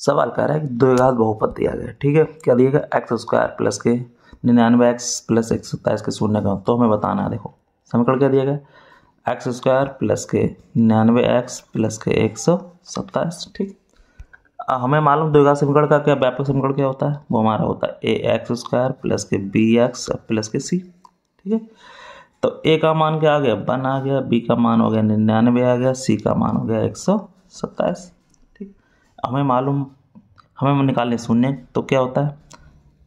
सवाल कह रहा है कि द्विघात बहुपद दिया गया, ठीक है। क्या दिया गया, एक्स स्क्वायर प्लस के 99x प्लस 127 के शून्य का, तो हमें बताना है। देखो समीकरण क्या दिया गया, एक्स स्क्वायर प्लस के 99x प्लस के 127, ठीक। हमें मालूम द्विघात समीकरण का क्या व्यापक समीकरण क्या होता है, वो हमारा होता है ए एक्स स्क्वायर प्लस के बी एक्स प्लस के सी, ठीक है। तो ए का मान क्या आ गया, 1 आ गया, बी का मान हो गया 99 आ गया, सी का मान हो गया 127, ठीक। हमें मालूम, हमें निकालने शून्य, तो क्या होता है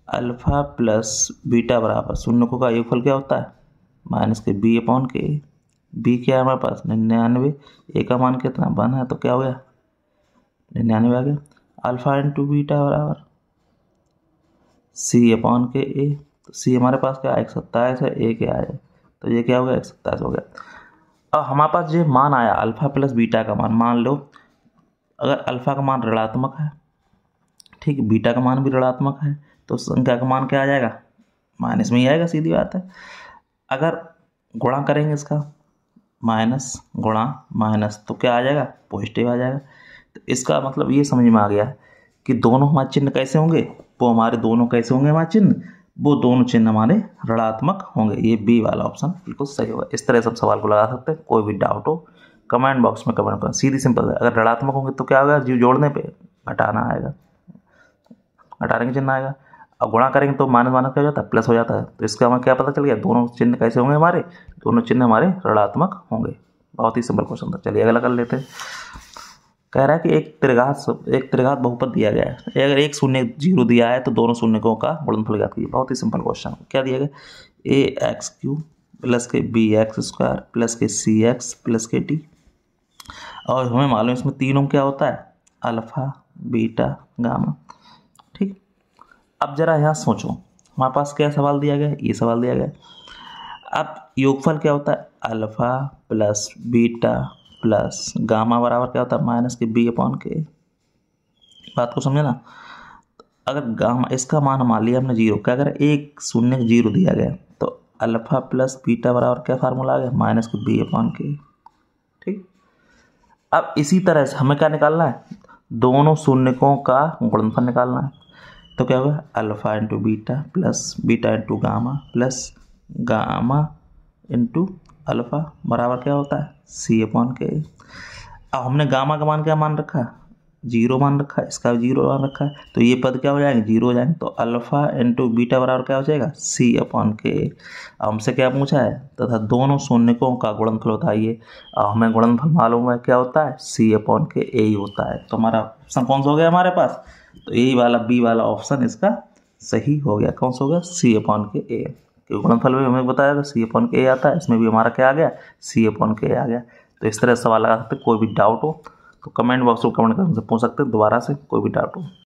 अल्फा प्लस बीटा बराबर शून्य का योगफल क्या होता है माइनस के बी अपॉन के। बी क्या है हमारे पास 99, ए का मान कितना 1 है, तो क्या हो गया 99 आ गया। अल्फा इंटू बीटा बराबर सी अपॉन के ए, तो सी हमारे पास क्या 127 है, ए क्या है, तो ये क्या हो गया 127 हो गया। अब हमारे पास जो मान आया अल्फा प्लस बीटा का मान लो अगर अल्फा का मान ऋणात्मक है, ठीक, बीटा का मान भी ऋणात्मक है, तो संख्या का मान क्या आ जाएगा माइनस में ही आएगा, सीधी बात है। अगर गुणा करेंगे इसका माइनस गुणा माइनस, तो क्या आ जाएगा पॉजिटिव आ जाएगा। तो इसका मतलब ये समझ में आ गया कि दोनों हमारे चिन्ह कैसे होंगे, वो हमारे दोनों कैसे होंगे हमारे चिन्ह, वो दोनों चिन्ह हमारे ऋणात्मक होंगे। ये बी वाला ऑप्शन बिल्कुल सही होगा। इस तरह सब सवाल को लगा सकते हैं। कोई भी डाउट हो कमेंट बॉक्स में कमेंट करें, सीधी सिंपल है। अगर ऋणात्मक होंगे तो क्या होगा, जीव जोड़ने पे घटाना आएगा, घटाने का चिन्ह आएगा। अब गुणा करेंगे तो माइनस माइनस क्या हो जाता है प्लस हो जाता है। तो इसका हमें क्या पता चल गया, दोनों चिन्ह कैसे होंगे हमारे, दोनों चिन्ह हमारे ऋणात्मक होंगे। बहुत ही सिंपल क्वेश्चन था। चलिए अगला कर लेते हैं। कह रहा है कि एक त्रिघात बहुपद दिया गया है, अगर एक शून्य जीरो दिया है तो दोनों शून्यकों का गुणनफल ज्ञात कीजिए। बहुत ही सिंपल क्वेश्चन। क्या दिया गया, ए एक्स क्यूब प्लस के बी एक्स स्क्वायर प्लस के सी एक्स प्लस के टी, और हमें मालूम इसमें तीनों क्या होता है अल्फा बीटा गामा, ठीक। अब जरा यहाँ सोचो, हमारे पास क्या सवाल दिया गया, ये सवाल दिया गया। अब योगफल क्या होता है alpha plus beta plus gamma बराबर क्या होता है माइनस के बी अपॉन के। बात को समझे ना। अगर गामा इसका मान मान लिया हमने जीरो, क्या करें एक शून्य जीरो दिया गया, तो अल्फा प्लस बीटा बराबर क्या फार्मूला आ गया माइनस के बी अपॉन के, ठीक। अब इसी तरह से हमें क्या निकालना है, दोनों शून्यकों का गुणनफल निकालना है। तो क्या होगा alpha into beta plus beta into gamma plus gamma into alpha बराबर क्या होता है सी अपॉन के। अब हमने गामा का मान क्या मान रखा है जीरो मान रखा है, इसका जीरो मान रखा है, तो ये पद क्या हो जाएंगे जीरो हो जाएंगे। तो अल्फा इंटू बीटा बराबर क्या हो जाएगा सी अपॉन के। अब हमसे क्या पूछा है तथा दोनों शून्यकों का गुणनफल बताइए। अब हमें गुणनफल मालूम है क्या होता है सी अपॉन के ए ही होता है। तो हमारा ऑप्शन कौन सा हो गया हमारे पास, तो यही वाला बी वाला ऑप्शन इसका सही हो गया। कौन सा हो गया सी अपॉन के ए, क्योंकि गुणनफल में हमें बताया था सी अपॉन के ए आता है, इसमें भी हमारा क्या आ गया सी अपॉन के ए आ गया। तो इस तरह सवाल लगा सकते। कोई भी डाउट हो तो कमेंट बॉक्स में कमेंट करके पूछ सकते हैं दोबारा से, कोई भी डाउट हो।